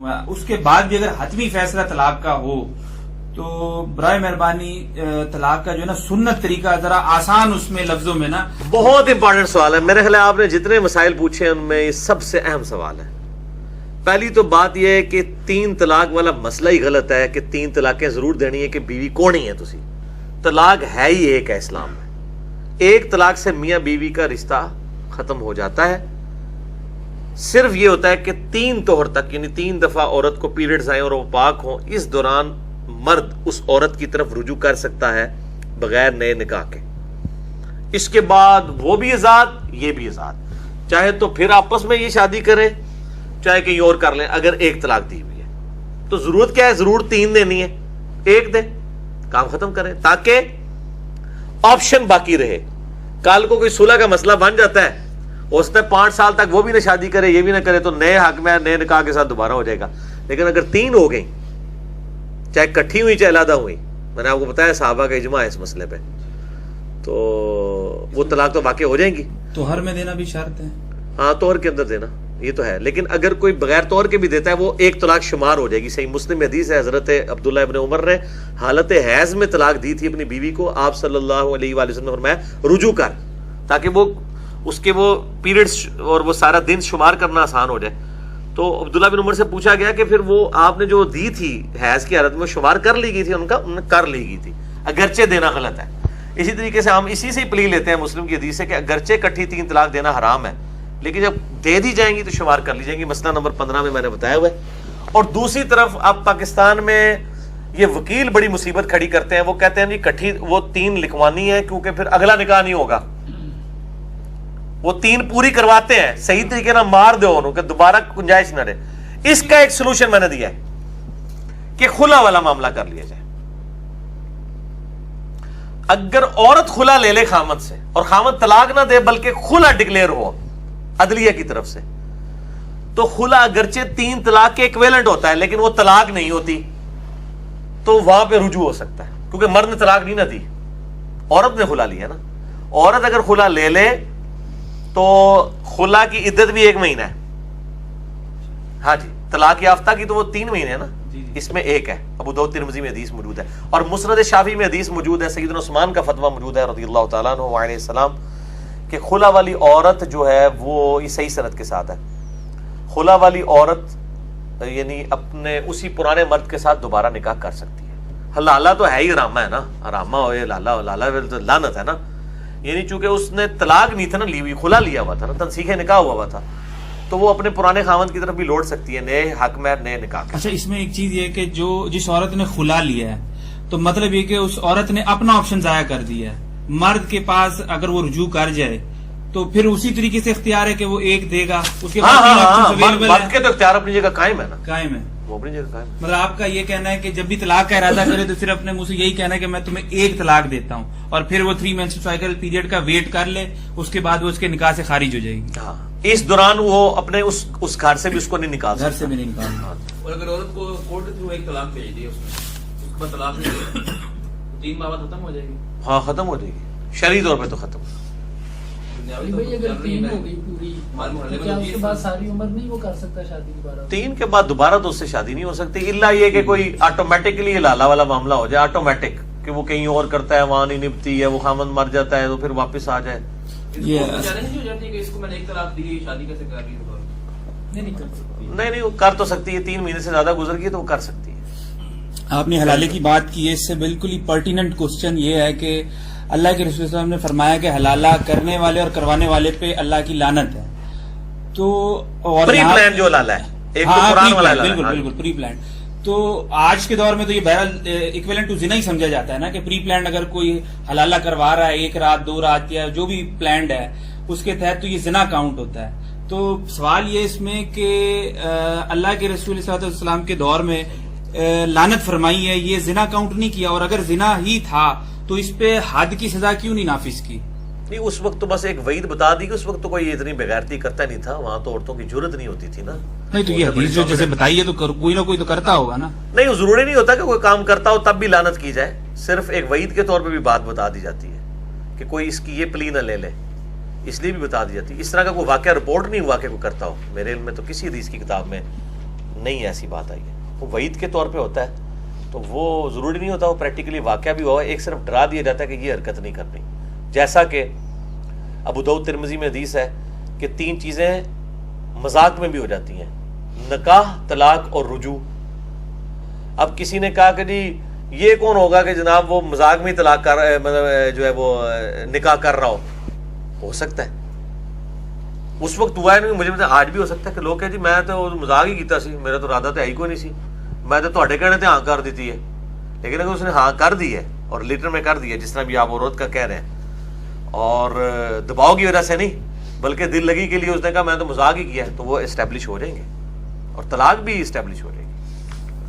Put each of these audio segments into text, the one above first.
اس کے بعد بھی اگر حتمی فیصلہ طلاق کا ہو تو برائے مہربانی طلاق کا جو ہے نا سنت طریقہ ذرا آسان اس میں لفظوں میں نا. بہت امپورٹنٹ سوال ہے. میرے خیال ہے آپ نے جتنے مسائل پوچھے ان میں یہ سب سے اہم سوال ہے. پہلی تو بات یہ ہے کہ 3 طلاق والا مسئلہ ہی غلط ہے کہ 3 طلاقیں ضرور دینی ہے کہ بیوی کون ہی ہے تسی. طلاق ہے ہی ایک ہے اسلام میں. ایک طلاق سے میاں بیوی کا رشتہ ختم ہو جاتا ہے. صرف یہ ہوتا ہے کہ 3 طہر تک یعنی 3 دفعہ عورت کو پیریڈز آئیں اور وہ پاک ہوں, اس دوران مرد اس عورت کی طرف رجوع کر سکتا ہے بغیر نئے نکاح کے. اس کے بعد وہ بھی آزاد یہ بھی آزاد, چاہے تو پھر آپس میں یہ شادی کرے چاہے کہیں اور کر لیں. اگر ایک طلاق دی ہوئی ہے تو ضرورت کیا ہے, ضرور 3 دینی ہے, 1 دے کام ختم کریں تاکہ آپشن باقی رہے. کل کو کوئی صلح کا مسئلہ بن جاتا ہے, اس نے 5 سال تک وہ بھی نہ شادی کرے یہ بھی نہ کرے تو نئے حق میں نئے نکاح کے ساتھ دوبارہ ہو جائے گا. لیکن اگر 3 ہو گئی چاہے کٹھی ہوئی چاہے علیحدہ ہوئی, میں نے آپ کو بتایا صحابہ کا اجماع ہے اس مسئلے پہ, تو وہ طلاق تو واقع ہو جائیں گی. توہر میں دینا بھی شرط ہے. ہاں توہر کے اندر دینا یہ تو ہے, لیکن اگر کوئی بغیر توہر کے بھی دیتا ہے وہ ایک طلاق شمار ہو جائے گی. صحیح مسلم حدیث ہے, حضرت عبداللہ ابن عمر نے حالت حیض میں طلاق دی تھی اپنی بیوی کو. آپ صلی اللہ علیہ وآلہ وسلم نے فرمایا رجوع کر, تاکہ وہ اس کے وہ پیریڈز اور وہ سارا دن شمار کرنا آسان ہو جائے. تو عبداللہ بن عمر سے پوچھا گیا کہ پھر وہ آپ نے جو دی تھی حیض کی حالت میں شمار کر لی گئی تھی, انہوں نے کر لی گئی تھی, اگرچہ دینا غلط ہے. اسی طریقے سے ہم اسی سے پلی لیتے ہیں مسلم کی حدیث سے کہ اگرچہ کٹھی 3 طلاق دینا حرام ہے لیکن جب دے دی جائیں گی تو شمار کر لی جائیں گی. مسئلہ نمبر 15 میں نے بتایا ہوا ہے. اور دوسری طرف اب پاکستان میں یہ وکیل بڑی مصیبت کھڑی کرتے ہیں. وہ کہتے ہیں جی کٹھی وہ 3 لکھوانی ہے کیونکہ پھر اگلا نکاح نہیں ہوگا. وہ 3 پوری کرواتے ہیں صحیح طریقے نہ مار دو انہوں کہ دوبارہ گنجائش نہ رہے. اس کا ایک سلوشن میں نے دیا ہے کہ خلا والا معاملہ کر لیا جائے. اگر عورت خلا لے لے خامد سے اور خامد طلاق نہ دے بلکہ خلا ڈکلیئر ہو عدلیہ کی طرف سے, تو خلا اگرچہ 3 طلاق کے ایکویلنٹ ہوتا ہے لیکن وہ طلاق نہیں ہوتی, تو وہاں پہ رجوع ہو سکتا ہے کیونکہ مرد نے طلاق نہیں نہ دی, عورت نے خلا لیا نا. عورت اگر خلا لے لے تو خلا کی عدت بھی 1 مہینہ ہے. ہاں جی, طلاق یافتہ کی تو وہ 3 مہینے ہے نا, اس میں 1 ہے. ابو داؤد ترمذی میں حدیث موجود ہے اور مسند شافعی میں حدیث موجود ہے. سیدنا عثمان کا فتویٰ موجود ہے رضی اللہ تعالیٰ عنہ علیہ السلام کہ خلا والی عورت جو ہے وہ یہ صحیح سند کے ساتھ ہے. خلا والی عورت یعنی اپنے اسی پرانے مرد کے ساتھ دوبارہ نکاح کر سکتی ہے. حلالہ تو ہے ہی حرامہ ہے نا, حرامہ ہوئے لالا لالا تو لعنت ہے نا. یعنی چونکہ اس نے طلاق نہیں تھا نا لی ہوئی, خلا لیا ہوا تھا نا, تنسیخ نکاح ہوا تھا, تو وہ اپنے پرانے خاوند کی طرف بھی لوٹ سکتی ہے نئے حق میں نئے نکاح. اچھا, اس میں ایک چیز یہ کہ جو جس عورت نے خلا لیا ہے تو مطلب یہ کہ اس عورت نے اپنا آپشن ضائع کر دیا ہے. مرد کے پاس اگر وہ رجوع کر جائے تو پھر اسی طریقے سے اختیار ہے کہ وہ 1 دے گا, اس کے بعد مرد کے تو اختیار اپنی جگہ قائم ہے نا, قائم ہے وہ اپنی جگہ قائم. مطلب آپ کا یہ کہنا ہے کہ جب بھی طلاق کا ارادہ کرے تو صرف اپنے منہ سے یہی کہنا ہے کہ میں تمہیں 1 طلاق دیتا ہوں اور پھر وہ 3 مینسٹرل سائیکل پیریڈ کا ویٹ کر لے, اس کے بعد وہ اس کے نکاح سے خارج ہو جائے گی. ہاں, اس دوران وہ اپنے اس گھر سے بھی اس کو نہیں نکال گھر سے بھی نہیں نکالنا. اور اگر عورت کو کورٹ کے تھرو 1 طلاق بھیج دی اس کے بعد طلاق نہیں دے 3 ماہ بعد ختم ہو جائے گی. ہاں ختم ہو جائے گی, شرعی طور پہ تو ختم. اگر 3 ہو گئی پوری کیا اس کے بعد ساری عمر نہیں وہ کر سکتا شادی دوبارہ؟ 3 کے بعد دوبارہ تو اس سے شادی نہیں ہو سکتی, الا یہ کہ کوئی آٹومیٹکلی لالا والا معاملہ ہو جائے, آٹومیٹک کہ وہ کہیں اور کرتا ہے وہاں نہیں نبھتی ہے, وہ خامد مر جاتا ہے تو پھر واپس آ جائے. نہیں وہ کر تو سکتی ہے, 3 مہینے سے زیادہ گزر گئی تو وہ کر سکتی ہے. آپ نے حلالے کی بات کی ہے, اس سے بالکل ہی پرٹیننٹ کوسچن یہ ہے کہ اللہ کے رسول صلی اللہ علیہ وسلم نے فرمایا کہ حلالہ کرنے والے اور کروانے والے پہ اللہ کی لعنت ہے. تو پری پلان جو حلالہ ہے, ایک تو قرآن والا حلالہ ہے. بالکل بالکل پری پلان. تو آج کے دور میں تو یہ بہرحال ایکویلنٹ ٹو زنا ہی سمجھا جاتا ہے نا کہ پری پلانڈ اگر کوئی حلالہ کروا رہا ہے 1 رات 2 رات یا جو بھی پلانڈ ہے اس کے تحت تو یہ زنا کاؤنٹ ہوتا ہے. تو سوال یہ اس میں کہ اللہ کے رسول صلی اللہ علیہ وسلم کے دور میں لعنت فرمائی ہے, یہ زنا کاؤنٹ نہیں کیا, اور اگر زنا ہی تھا تو اس پہ حد کی سزا کیوں نہیں نافذ کی؟ نہیں, اس وقت تو بس ایک وعید بتا دی کہ اس وقت تو کوئی اتنی بغیرتی کرتا نہیں تھا, وہاں تو عورتوں کی جرت نہیں ہوتی تھی نا. نہیں تو یہ حدیث جو جیسے بتائیے تو کوئی نہ کوئی تو کرتا ہوگا نا. نہیں, ضروری نہیں ہوتا کہ کوئی کام کرتا ہو تب بھی لعنت کی جائے, صرف ایک وعید کے طور پہ بھی بات بتا دی جاتی ہے کہ کوئی اس کی یہ پلی نہ لے لے, اس لیے بھی بتا دی جاتی ہے. اس طرح کا کوئی واقعہ رپورٹ نہیں ہوا کہ کوئی کرتا ہو, میرے علم میں تو کسی حدیث کی کتاب میں نہیں ایسی بات آئی ہے. وہ وعید کے طور پہ ہوتا ہے تو وہ ضروری نہیں ہوتا وہ پریکٹیکلی واقعہ بھی ہوا. ایک صرف ڈرا دیا جاتا ہے کہ یہ حرکت نہیں کرنی. جیسا کہ ابو داؤد ترمذی میں حدیث ہے کہ 3 چیزیں مذاق میں بھی ہو جاتی ہیں: نکاح، طلاق اور رجوع. اب کسی نے کہا کہ جی یہ کون ہوگا کہ جناب وہ مذاق میں طلاق کر مطلب جو ہے وہ نکاح کر رہا ہو سکتا ہے. اس وقت ہوا ہے نہیں, مجھے مطلب آج بھی ہو سکتا ہے کہ لوگ کہیں جی میں تو مذاق ہی کیتا سی, میرا تو ارادہ تو ہے ہی کوئی نہیں سی, میں تو تہاڈے کہنے تے ہاں کر دیتی ہے. لیکن اگر اس نے ہاں کر دی ہے اور لیٹر میں کر دی ہے, جس طرح بھی آپ عورت کا کہہ رہے ہیں, اور دباؤ کی وجہ سے نہیں بلکہ دل لگی کے لیے اس نے کہا میں تو مذاق ہی کیا ہے, تو وہ اسٹیبلش ہو جائیں گے اور طلاق بھی اسٹیبلش ہو جائے گی.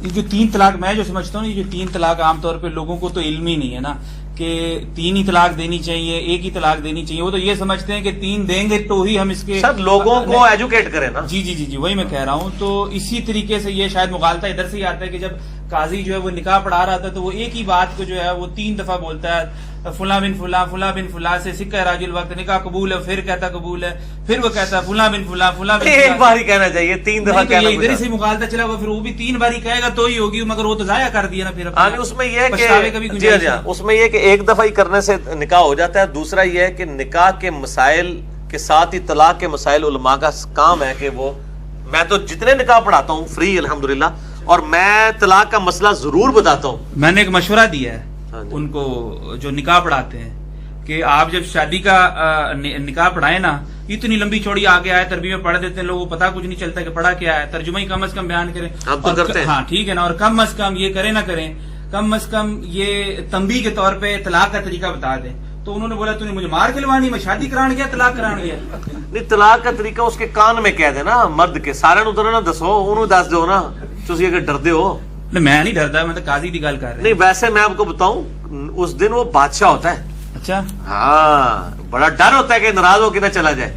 یہ جو 3 طلاق میں جو سمجھتا ہوں, یہ جو 3 طلاق عام طور پہ لوگوں کو تو علم ہی نہیں ہے نا کہ 3 ہی طلاق دینی چاہیے, 1 ہی طلاق دینی چاہیے. وہ تو یہ سمجھتے ہیں کہ 3 دیں گے تو ہی ہم اس کے سر لوگوں کو ایجوکیٹ کریں نا. جی وہی میں کہہ رہا ہوں. تو اسی طریقے سے یہ شاید مغالطہ ادھر سے ہی آتا ہے کہ جب قاضی جو ہے وہ نکاح پڑھا رہا تھا تو وہ ایک ہی بات کو جو ہے وہ 3 دفعہ بولتا ہے, فلاں بن فلاں, فلاں بن فلاں سے سکہ راج الوقت, نکاح قبول ہے, پھر کہتا قبول ہے, پھر وہ کہتا ہے فلاں بن فلاں, فلاں بن ایک بار ہی کہنا چاہیے, 3 دفعہ کہنا. ادھر ہی سے مغالطہ چلا ہوا, پھر وہ بھی 3 بار ہی کہے گا تو ہی ہوگی, مگر وہ تو ضائع کر دیا نا پھر. اس میں یہ کہ اس میں یہ کہ ایک دفعہ ہی کرنے سے نکاح ہو جاتا ہے. دوسرا یہ ہے کہ نکاح کے مسائل کے ساتھ ہی طلاق کے مسائل علماء کا کام ہے کہ وہ, میں تو جتنے نکاح پڑھاتا ہوں فری الحمدللہ, اور میں طلاق کا مسئلہ ضرور بتاتا ہوں. میں نے ایک مشورہ دیا ہے ان کو جو نکاح پڑھاتے ہیں کہ آپ جب شادی کا نکاح پڑھائیں نا, اتنی لمبی چوڑی آگے آئے تربیت میں پڑھ دیتے ہیں لوگوں کو, پتا کچھ نہیں چلتا کہ پڑھا کیا ہے, ترجمہ ہی کم از کم بیان کریں. ہم تو کرتے ہیں. ہاں ٹھیک ہے نا, اور کم از کم یہ کریں نہ کریں, کم از کم یہ تنبیہ کے طور پہ طلاق کا طریقہ بتا دیں. تو انہوں نے بولا تو نے مجھے مار کھلوانی, میں شادی کران گیا طلاق کران گیا. نہیں, طلاق کا طریقہ اس کے کان میں کہہ دے نا, مرد کے سارے نو نہ دسو, انہوں دس دو نا. تسی اگر ڈردے ہو, میں نہیں ڈرتا, میں تو قاضی دی گل کر رہا. نہیں ویسے میں آپ کو بتاؤں, اس دن وہ بادشاہ ہوتا ہے. اچھا, ہاں بڑا ڈر ہوتا ہے کہ ناراض ہو کے نہ چلا جائے,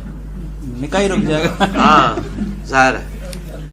نکاح ہی رک جائے گا. ہاں ظاہر ہے.